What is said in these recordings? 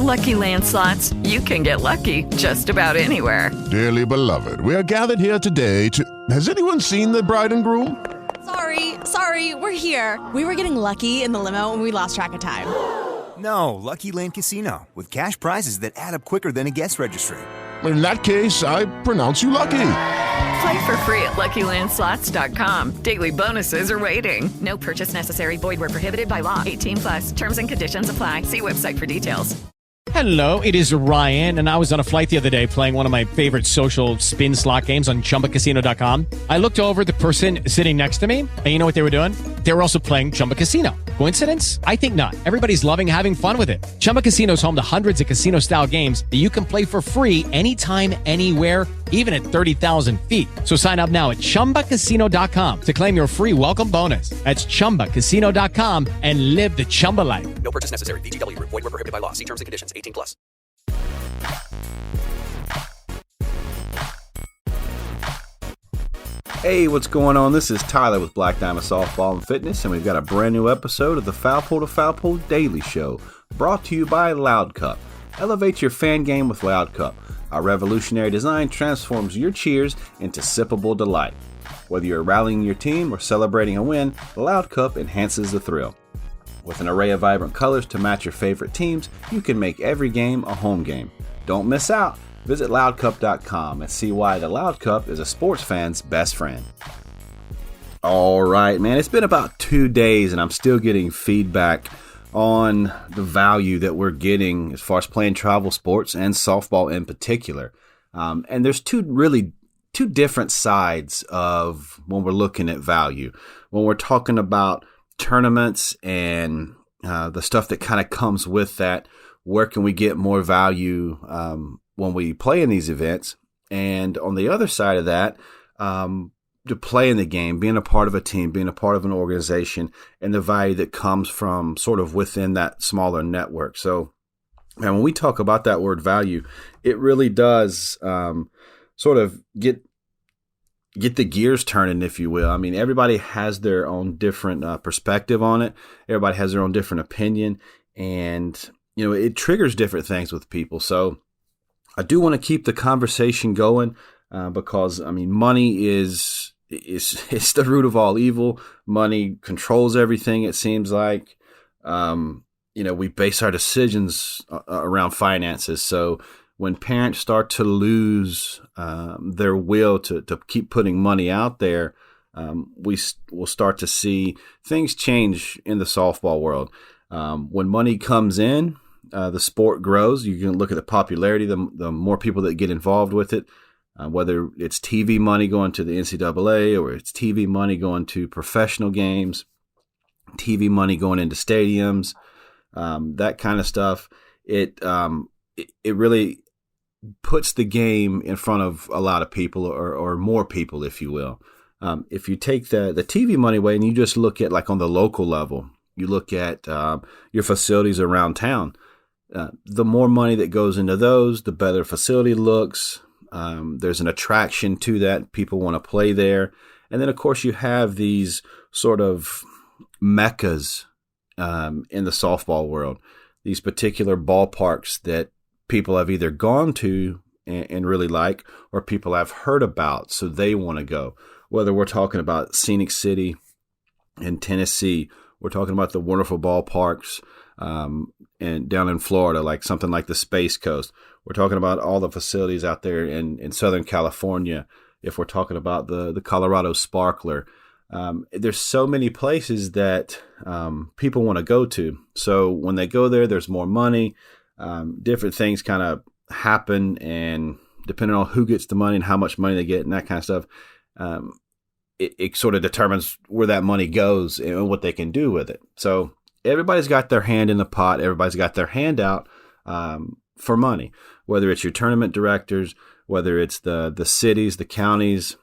Lucky Land Slots, you can get lucky just about anywhere. Dearly beloved, we are gathered here today to... Has anyone seen the bride and groom? Sorry, we're here. We were getting lucky in the limo and we lost track of time. No, Lucky Land Casino, with cash prizes that add up quicker than a guest registry. In that case, I pronounce you lucky. Play for free at LuckyLandSlots.com. Daily bonuses are waiting. No purchase necessary. Void where prohibited by law. 18+. Terms and conditions apply. See website for details. Hello, it is Ryan, and I was on a flight the other day playing one of my favorite social spin slot games on ChumbaCasino.com. I looked over at the person sitting next to me, and you know what they were doing? They were also playing Chumba Casino. Coincidence? I think not. Everybody's loving having fun with it. Chumba Casino is home to hundreds of casino-style games that you can play for free anytime, anywhere, even at 30,000 feet. So sign up now at ChumbaCasino.com to claim your free welcome bonus. That's ChumbaCasino.com and live the Chumba life. No purchase necessary. VGW. Void where prohibited by law. See terms and conditions. 18+. Hey, what's going on? This is Tyler with Black Diamond Softball and Fitness, and we've got a brand new episode of the Foul Pole to Foul Pole Daily Show, brought to you by Loud Cup. Elevate your fan game with Loud Cup. Our revolutionary design transforms your cheers into sippable delight. Whether you're rallying your team or celebrating a win, Loud Cup enhances the thrill. With an array of vibrant colors to match your favorite teams, you can make every game a home game. Don't miss out. Visit loudcup.com and see why the Loud Cup is a sports fan's best friend. All right, man, it's been about 2 days and I'm still getting feedback on the value that we're getting as far as playing travel sports and softball in particular. And there's two different sides of when we're looking at value. When we're talking about tournaments and the stuff that kind of comes with that, where can we get more value when we play in these events? And on the other side of that, to play in the game, being a part of a team, being a part of an organization, and the value that comes from sort of within that smaller network. So, and when we talk about that word value, it really does sort of get the gears turning, if you will. I mean, everybody has their own different perspective on it. Everybody has their own different opinion, and you know, it triggers different things with people. So I do want to keep the conversation going because, I mean, money is the root of all evil. Money controls everything, it seems like. You know, we base our decisions around finances. So when parents start to lose their will to keep putting money out there, we will start to see things change in the softball world. When money comes in, the sport grows. You can look at the popularity, the more people that get involved with it, whether it's TV money going to the NCAA or it's TV money going to professional games, TV money going into stadiums, that kind of stuff. It really puts the game in front of a lot of people or more people, if you will. If you take the TV money away and you just look at like on the local level, you look at your facilities around town, the more money that goes into those, the better facility looks. There's an attraction to that. People want to play there. And then, of course, you have these sort of meccas in the softball world, these particular ballparks that people have either gone to and really like, or people have heard about, so they want to go. Whether we're talking about Scenic City in Tennessee, we're talking about the wonderful ballparks and down in Florida, like something like the Space Coast. We're talking about all the facilities out there in Southern California. If we're talking about the Colorado Sparkler, there's so many places that people want to go to. So when they go there, there's more money. Different things kind of happen, and depending on who gets the money and how much money they get and that kind of stuff, it sort of determines where that money goes and what they can do with it. So everybody's got their hand in the pot. Everybody's got their hand out for money, whether it's your tournament directors, whether it's the cities, the counties,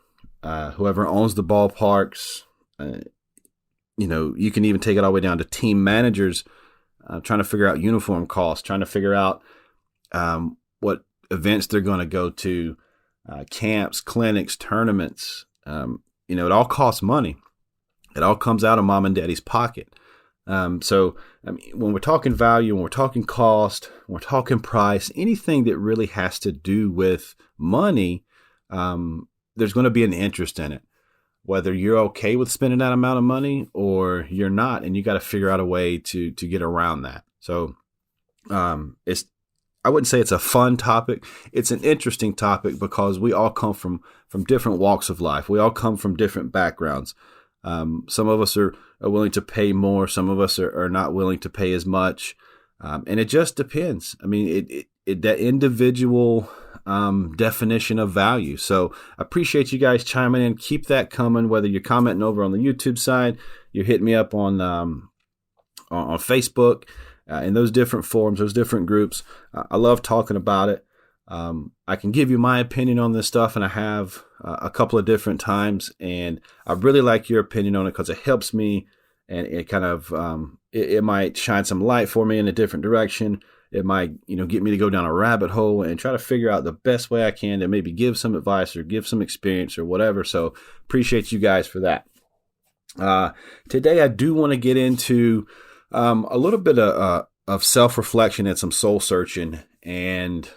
whoever owns the ballparks. You know, you can even take it all the way down to team managers trying to figure out uniform costs, trying to figure out what events they're going to go to, camps, clinics, tournaments. You know, it all costs money. It all comes out of mom and daddy's pocket. So I mean, when we're talking value, when we're talking cost, when we're talking price, anything that really has to do with money, there's going to be an interest in it, whether you're okay with spending that amount of money or you're not, and you got to figure out a way to get around that. So I wouldn't say it's a fun topic. It's an interesting topic because we all come from different walks of life. We all come from different backgrounds. Some of us are willing to pay more. Some of us are not willing to pay as much. And it just depends. I mean, that individual definition of value. So I appreciate you guys chiming in. Keep that coming, whether you're commenting over on the YouTube side, you're hitting me up on Facebook, in those different forums, those different groups. I love talking about it. I can give you my opinion on this stuff, and I have a couple of different times, and I really like your opinion on it because it helps me, and it kind of it might shine some light for me in a different direction. It might get me to go down a rabbit hole and try to figure out the best way I can to maybe give some advice or give some experience or whatever. So appreciate you guys for that. Today I do want to get into a little bit of self-reflection and some soul searching, and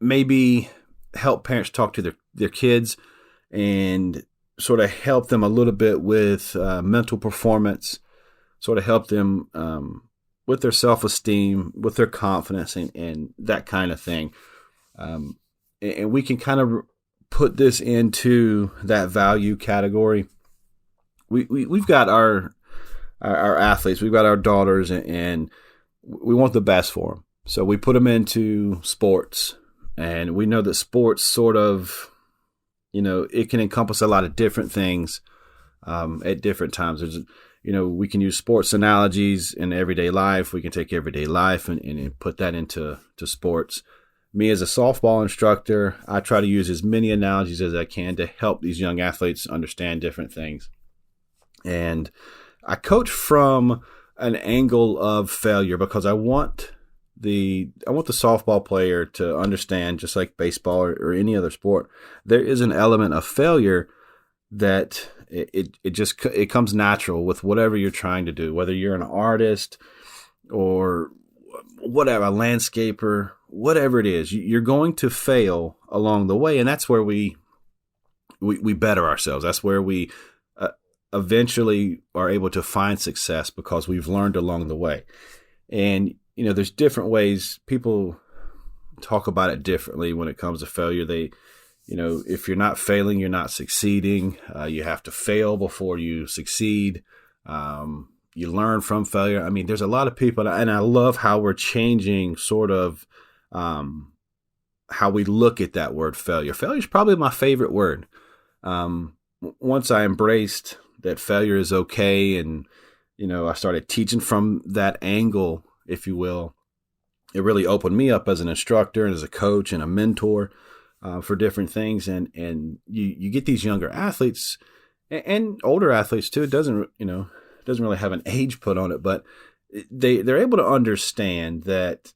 maybe help parents talk to their kids and sort of help them a little bit with mental performance, sort of help them with their self-esteem, with their confidence, and that kind of thing. And we can kind of put this into that value category. We've got our athletes, we've got our daughters, and we want the best for them. So we put them into sports, and we know that sports sort of, it can encompass a lot of different things at different times. There's, we can use sports analogies in everyday life. We can take everyday life and put that into sports. Me as a softball instructor, I try to use as many analogies as I can to help these young athletes understand different things. And I coach from an angle of failure because I want the softball player to understand, just like baseball or any other sport, there is an element of failure that it comes natural with whatever you're trying to do, whether you're an artist or whatever, a landscaper, whatever it is, you're going to fail along the way. And that's where we better ourselves. That's where we eventually are able to find success because we've learned along the way. And, there's different ways people talk about it differently when it comes to failure. They, if you're not failing, you're not succeeding. You have to fail before you succeed. You learn from failure. I mean, there's a lot of people, and I love how we're changing sort of how we look at that word failure. Failure is probably my favorite word. Once I embraced that failure is okay, and I started teaching from that angle, if you will, it really opened me up as an instructor and as a coach and a mentor for different things. And you get these younger athletes and older athletes too. It doesn't really have an age put on it, but they're able to understand that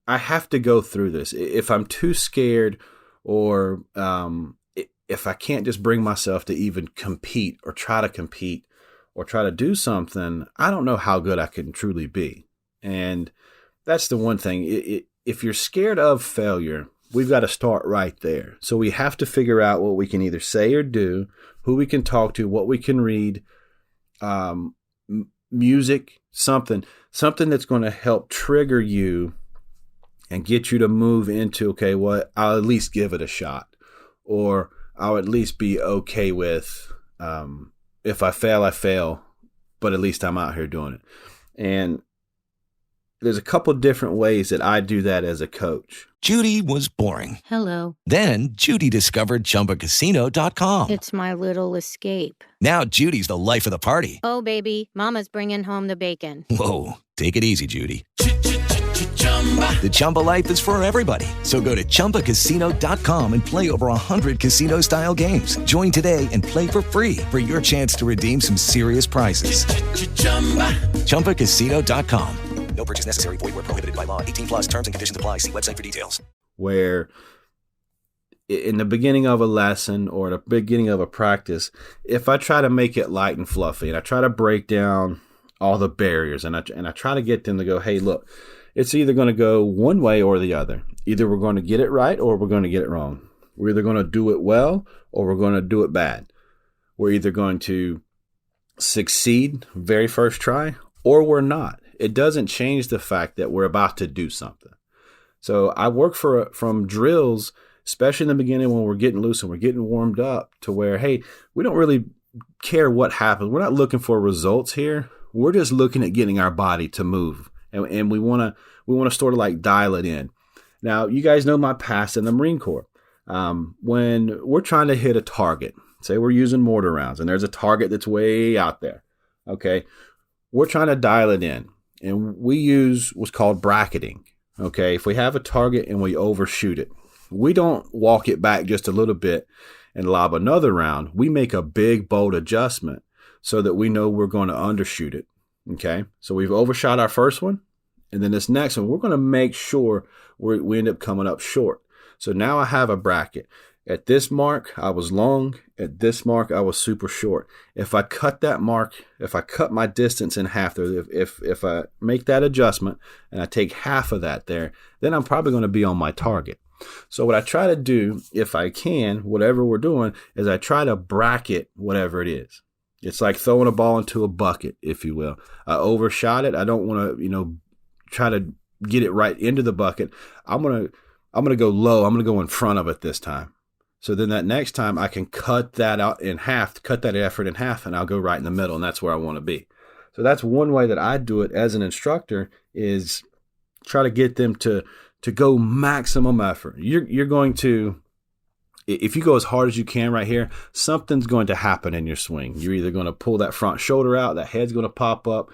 I have to go through this. If I'm too scared, or if I can't just bring myself to even compete or try to do something, I don't know how good I can truly be. And that's the one thing. If you're scared of failure, we've got to start right there. So we have to figure out what we can either say or do, who we can talk to, what we can read, music, something that's going to help trigger you and get you to move into, okay, well, I'll at least give it a shot, or I'll at least be okay with, if I fail, I fail, but at least I'm out here doing it. And there's a couple different ways that I do that as a coach. Judy was boring. Hello. Then Judy discovered ChumbaCasino.com. It's my little escape. Now Judy's the life of the party. Oh, baby, mama's bringing home the bacon. Whoa, take it easy, Judy. The Chumba life is for everybody. So go to ChumbaCasino.com and play over 100 casino-style games. Join today and play for free for your chance to redeem some serious prizes. ChumbaCasino.com. No purchase necessary. Void where prohibited by law. 18+ terms and conditions apply. See website for details. Where in the beginning of a lesson or the beginning of a practice, if I try to make it light and fluffy and I try to break down all the barriers. And I try to get them to go, hey, look, it's either going to go one way or the other. Either we're going to get it right or we're going to get it wrong. We're either going to do it well or we're going to do it bad. We're either going to succeed very first try or we're not. It doesn't change the fact that we're about to do something. So I work from drills, especially in the beginning when we're getting loose and we're getting warmed up, to where, hey, we don't really care what happens. We're not looking for results here. We're just looking at getting our body to move. And we want to sort of like dial it in. Now, you guys know my past in the Marine Corps. When we're trying to hit a target, say we're using mortar rounds and there's a target that's way out there. Okay. We're trying to dial it in, and we use what's called bracketing. Okay. If we have a target and we overshoot it, we don't walk it back just a little bit and lob another round. We make a big, bold adjustment so that we know we're going to undershoot it. Okay. So we've overshot our first one. And then this next one, we're going to make sure we end up coming up short. So now I have a bracket. At this mark, I was long. At this mark, I was super short. If I cut that mark, if I cut my distance in half there, if I make that adjustment and I take half of that there, then I'm probably going to be on my target. So what I try to do, if I can, whatever we're doing, is I try to bracket whatever it is. It's like throwing a ball into a bucket, if you will. I overshot it. I don't want to, try to get it right into the bucket. I'm going to go low. I'm going to go in front of it this time. So then that next time I can cut that out in half, cut that effort in half, and I'll go right in the middle, and that's where I want to be. So that's one way that I do it as an instructor, is try to get them to go maximum effort. You're going to, if you go as hard as you can right here, something's going to happen in your swing. You're either going to pull that front shoulder out, that head's going to pop up,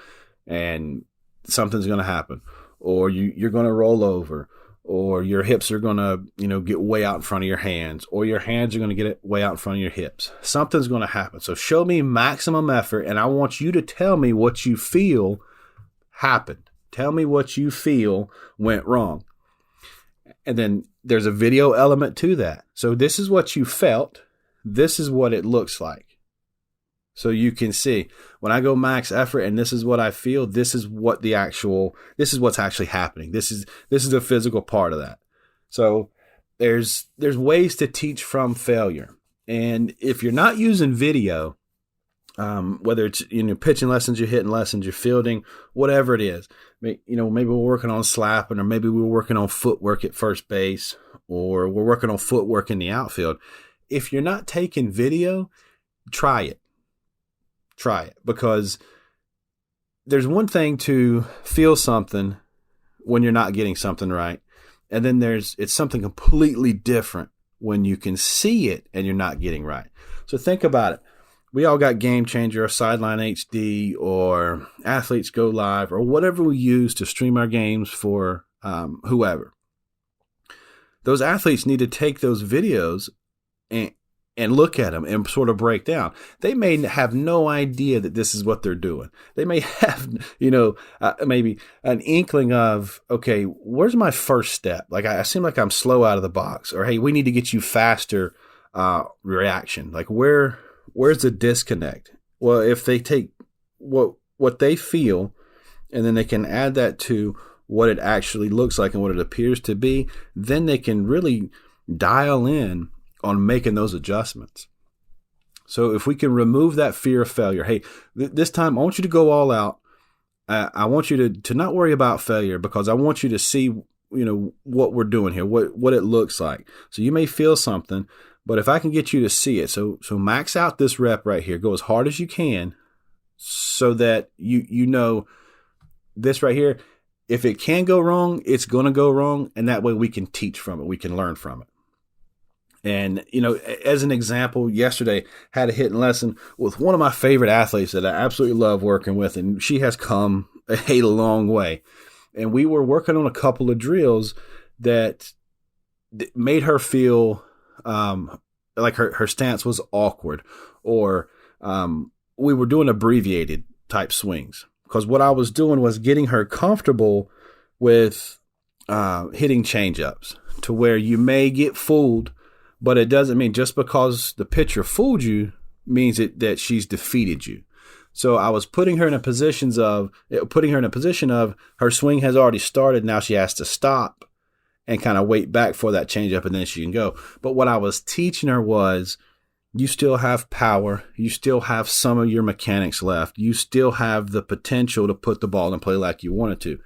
and something's going to happen. Or you're going to roll over, or your hips are going to, get way out in front of your hands, or your hands are going to get way out in front of your hips. Something's going to happen. So show me maximum effort, and I want you to tell me what you feel happened. Tell me what you feel went wrong. And then there's a video element to that. So this is what you felt. This is what it looks like. So you can see when I go max effort and this is what I feel, this is what's actually happening. This is the physical part of that. So there's ways to teach from failure. And if you're not using video, whether it's pitching lessons, you're hitting lessons, you're fielding, whatever it is, maybe we're working on slapping, or maybe we're working on footwork at first base, or we're working on footwork in the outfield. If you're not taking video, try it. Because there's one thing to feel something when you're not getting something right. And then it's something completely different when you can see it and you're not getting right. So think about it. We all got Game Changer or Sideline HD or Athletes Go Live or whatever we use to stream our games for whoever. Those athletes need to take those videos and look at them and sort of break down. They may have no idea that this is what they're doing. They may have, maybe an inkling of, okay, where's my first step? Like I seem like I'm slow out of the box, or, hey, we need to get you faster reaction. Like where's the disconnect? Well, if they take what they feel and then they can add that to what it actually looks like and what it appears to be, then they can really dial in on making those adjustments. So if we can remove that fear of failure, hey, this time I want you to go all out. I want you to not worry about failure, because I want you to see, what we're doing here, what it looks like. So you may feel something, but if I can get you to see it, so max out this rep right here, go as hard as you can, so that you know this right here, if it can go wrong, it's going to go wrong, and that way we can teach from it, we can learn from it. And, as an example, yesterday had a hitting lesson with one of my favorite athletes that I absolutely love working with, and she has come a long way. And we were working on a couple of drills that made her feel like her stance was awkward, or we were doing abbreviated type swings. Because what I was doing was getting her comfortable with hitting changeups, to where you may get fooled, but it doesn't mean just because the pitcher fooled you means that she's defeated you. So I was putting her in a position of her swing has already started. Now she has to stop and kind of wait back for that changeup, and then she can go. But what I was teaching her was, you still have power. You still have some of your mechanics left. You still have the potential to put the ball in play like you wanted to.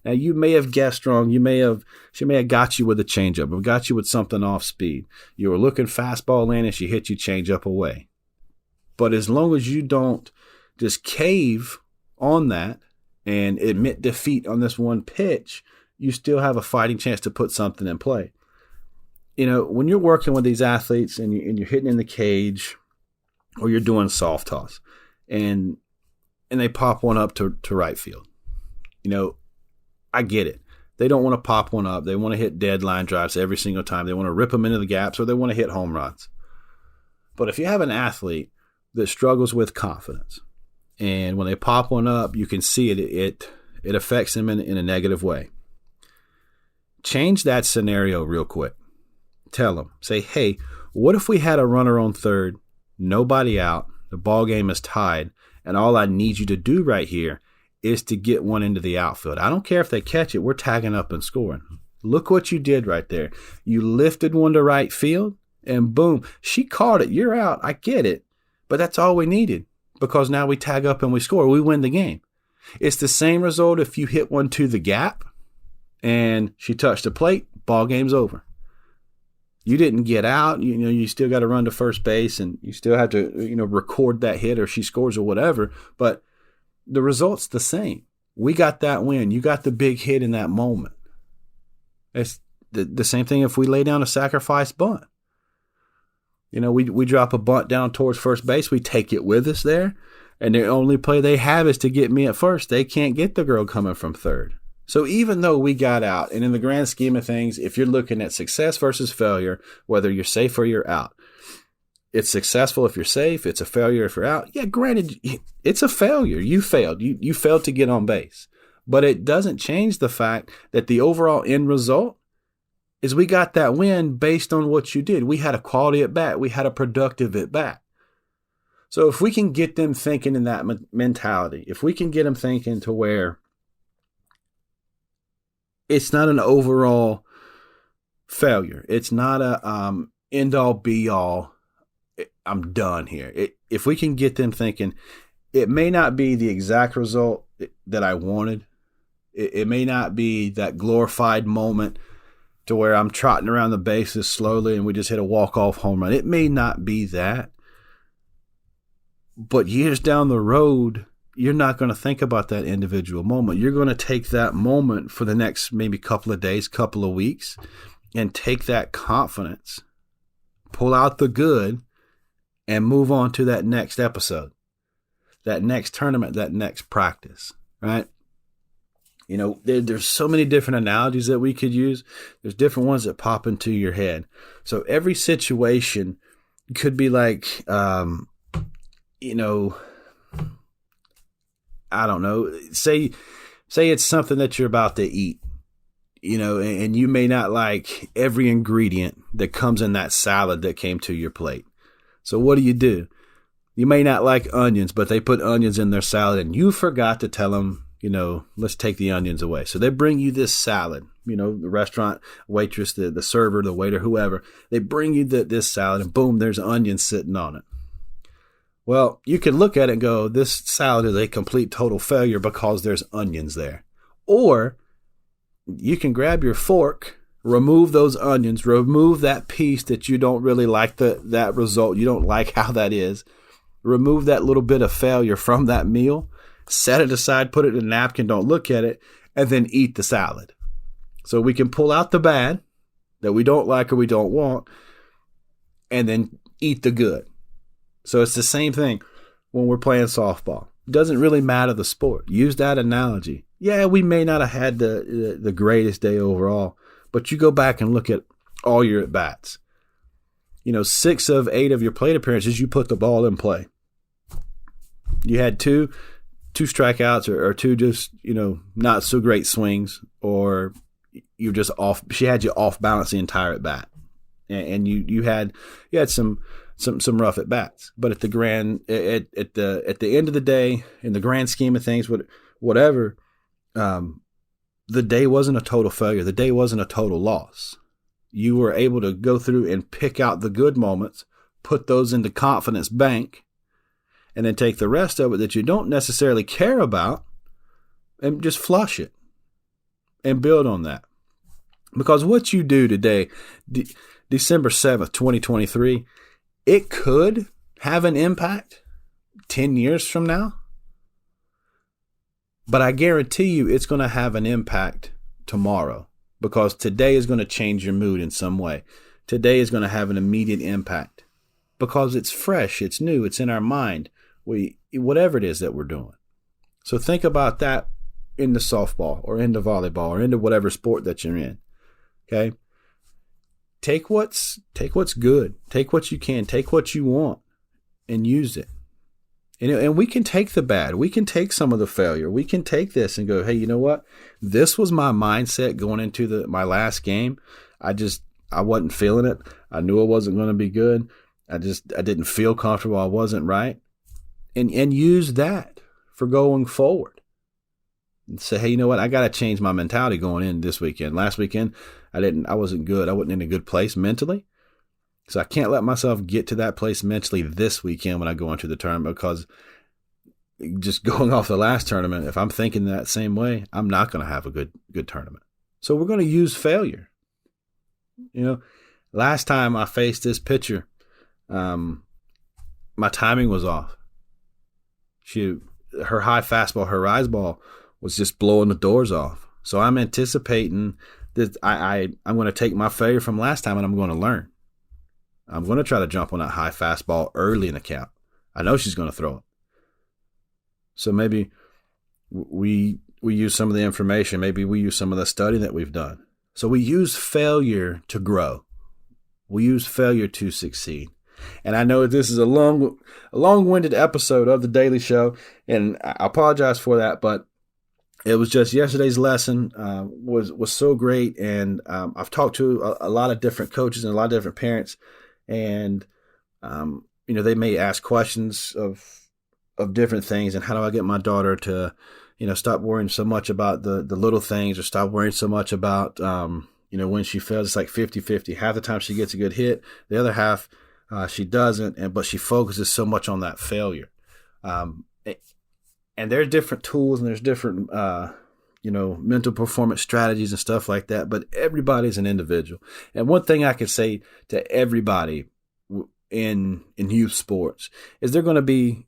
Now, you may have guessed wrong. She may have got you with a changeup or got you with something off speed. You were looking fastball in and she hit you changeup away. But as long as you don't just cave on that and admit defeat on this one pitch, you still have a fighting chance to put something in play. You know, when you're working with these athletes and you're hitting in the cage or you're doing soft toss and they pop one up to right field, you know, I get it. They don't want to pop one up. They want to hit dead line drives every single time. They want to rip them into the gaps or they want to hit home runs. But if you have an athlete that struggles with confidence and when they pop one up, you can see it affects them in a negative way. Change that scenario real quick. Tell them, say, hey, what if we had a runner on third, nobody out, the ball game is tied, and all I need you to do right here is to get one into the outfield. I don't care if they catch it. We're tagging up and scoring. Look what you did right there. You lifted one to right field, and boom, she caught it. You're out. I get it. But that's all we needed because now we tag up and we score. We win the game. It's the same result if you hit one to the gap and she touched the plate, ball game's over. You didn't get out. You know, you still got to run to first base and you still have to, you know, record that hit or she scores or whatever. But the result's the same. We got that win. You got the big hit in that moment. It's the same thing if we lay down a sacrifice bunt. You know, we drop a bunt down towards first base. We take it with us there. And the only play they have is to get me at first. They can't get the girl coming from third. So even though we got out, and in the grand scheme of things, if you're looking at success versus failure, whether you're safe or you're out, it's successful if you're safe. It's a failure if you're out. Yeah, granted, it's a failure. You failed. You failed to get on base. But it doesn't change the fact that the overall end result is we got that win based on what you did. We had a quality at bat. We had a productive at bat. So if we can get them thinking in that mentality, if we can get them thinking to where it's not an overall failure, it's not a end-all, be-all, I'm done here. If we can get them thinking, it may not be the exact result that I wanted. It may not be that glorified moment to where I'm trotting around the bases slowly and we just hit a walk-off home run. It may not be that. But years down the road, you're not going to think about that individual moment. You're going to take that moment for the next maybe couple of days, couple of weeks, and take that confidence, pull out the good, and move on to that next episode, that next tournament, that next practice, right? You know, there's so many different analogies that we could use. There's different ones that pop into your head. So every situation could be like, you know, I don't know, say it's something that you're about to eat, you know, and you may not like every ingredient that comes in that salad that came to your plate. So what do? You may not like onions, but they put onions in their salad and you forgot to tell them, you know, let's take the onions away. So they bring you this salad, you know, the restaurant waitress, the server, the waiter, whoever, they bring you this salad and boom, there's onions sitting on it. Well, you can look at it and go, this salad is a complete total failure because there's onions there. Or you can grab your fork, remove those onions, remove that piece that you don't really like that result. You don't like how that is. Remove that little bit of failure from that meal, set it aside, put it in a napkin, don't look at it, and then eat the salad. So we can pull out the bad that we don't like or we don't want, and then eat the good. So it's the same thing when we're playing softball. It doesn't really matter the sport. Use that analogy. Yeah, we may not have had the greatest day overall, but you go back and look at all your at-bats. You know, 6 of 8 of your plate appearances, you put the ball in play. You had two strikeouts or 2 just, you know, not so great swings, or you're just off. She had you off balance the entire at-bat. And you had some some rough at bats. But at the end of the day, in the grand scheme of things, whatever, the day wasn't a total failure. The day wasn't a total loss. You were able to go through and pick out the good moments, put those into confidence bank, and then take the rest of it that you don't necessarily care about and just flush it and build on that. Because what you do today, December 7th, 2023, it could have an impact 10 years from now. But I guarantee you it's going to have an impact tomorrow, because today is going to change your mood in some way. Today is going to have an immediate impact because it's fresh, it's new, it's in our mind, whatever it is that we're doing. So think about that into softball or into volleyball or into whatever sport that you're in. Okay? Take what's good. Take what you can. Take what you want and use it. And we can take the bad. We can take some of the failure. We can take this and go, hey, you know what? This was my mindset going into my last game. I wasn't feeling it. I knew it wasn't going to be good. I didn't feel comfortable. I wasn't right. And use that for going forward. And say, hey, you know what? I got to change my mentality going in this weekend. Last weekend, I wasn't good. I wasn't in a good place mentally. So I can't let myself get to that place mentally this weekend when I go into the tournament, because just going off the last tournament, if I'm thinking that same way, I'm not going to have a good tournament. So we're going to use failure. You know, last time I faced this pitcher, my timing was off. Her high fastball, her rise ball was just blowing the doors off. So I'm anticipating that I'm going to take my failure from last time and I'm going to learn. I'm going to try to jump on that high fastball early in the count. I know she's going to throw it. So maybe we use some of the information. Maybe we use some of the study that we've done. So we use failure to grow. We use failure to succeed. And I know this is a long-winded episode of the Daily Show, and I apologize for that, but it was just yesterday's lesson was so great, and I've talked to a lot of different coaches and a lot of different parents, and they may ask questions of different things, and how do I get my daughter to stop worrying so much about the little things, or stop worrying so much about when she fails. It's like 50-50. Half the time she gets a good hit, the other half she doesn't, but she focuses so much on that failure. And there's different tools and there's different, mental performance strategies and stuff like that. But everybody's an individual. And one thing I could say to everybody in youth sports is there are going to be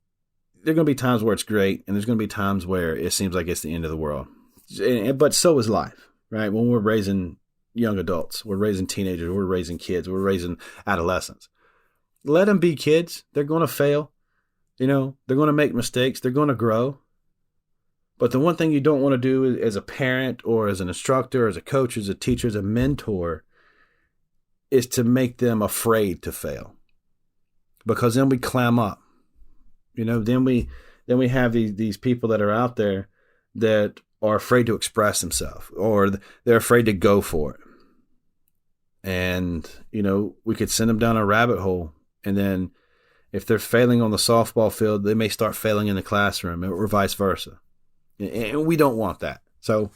times where it's great, and there's going to be times where it seems like it's the end of the world. But so is life, right? When we're raising young adults, we're raising teenagers, we're raising kids, we're raising adolescents. Let them be kids. They're going to fail. They're going to make mistakes. They're going to grow. But the one thing you don't want to do as a parent or as an instructor, as a coach, as a teacher, as a mentor, is to make them afraid to fail. Because then we clam up. Then we have these people that are out there that are afraid to express themselves, or they're afraid to go for it. And, we could send them down a rabbit hole. And then if they're failing on the softball field, they may start failing in the classroom, or vice versa. And we don't want that. So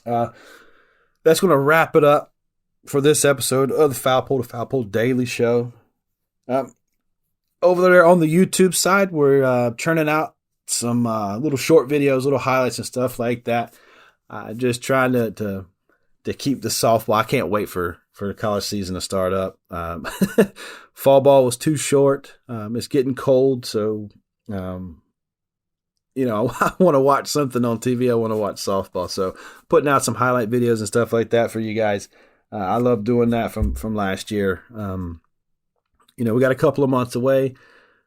that's going to wrap it up for this episode of the Foul Pole to Foul Pole Daily Show. Over there on the YouTube side, we're churning out some little short videos, little highlights and stuff like that. Just trying to keep the softball. I can't wait for the college season to start up. Fall ball was too short. It's getting cold, so I want to watch something on TV. I want to watch softball. So putting out some highlight videos and stuff like that for you guys. I love doing that from last year. We got a couple of months away,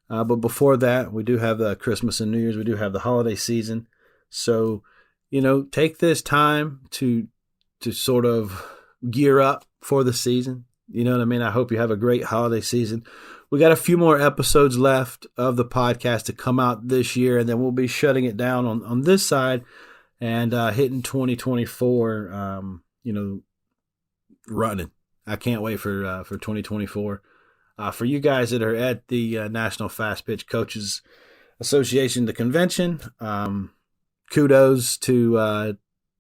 but before that, we do have the Christmas and New Year's. We do have the holiday season. So, take this time to sort of gear up for the season. You know what I mean? I hope you have a great holiday season. We got a few more episodes left of the podcast to come out this year, and then we'll be shutting it down on this side and hitting 2024, running. I can't wait for 2024. For you guys that are at the National Fast Pitch Coaches Association, the convention, kudos to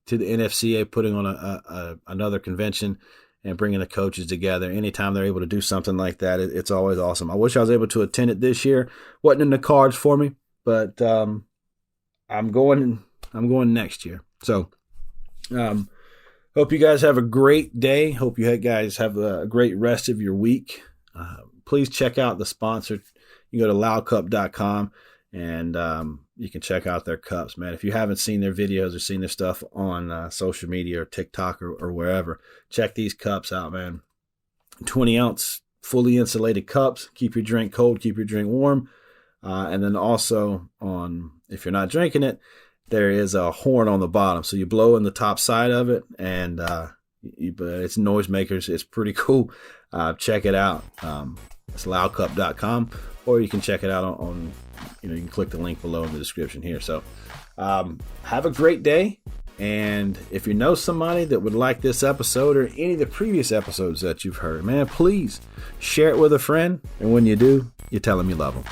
the NFCA putting on another convention and bringing the coaches together. Anytime they're able to do something like that, it's always awesome. I wish I was able to attend it this year. Wasn't in the cards for me, but I'm going next year. So hope you guys have a great day. Hope you guys have a great rest of your week. Please check out the sponsor. You go to loudcup.com and you can check out their cups, man. If you haven't seen their videos or seen their stuff on social media or TikTok or wherever, check these cups out, man. 20-ounce fully insulated cups. Keep your drink cold, keep your drink warm. And then also if you're not drinking it, there is a horn on the bottom. So you blow in the top side of it, and it's noisemakers. It's pretty cool. Check it out. It's loudcup.com, or you can check it out on you can click the link below in the description here. So have a great day. And if you know somebody that would like this episode or any of the previous episodes that you've heard, man, please share it with a friend. And when you do, you tell them you love them.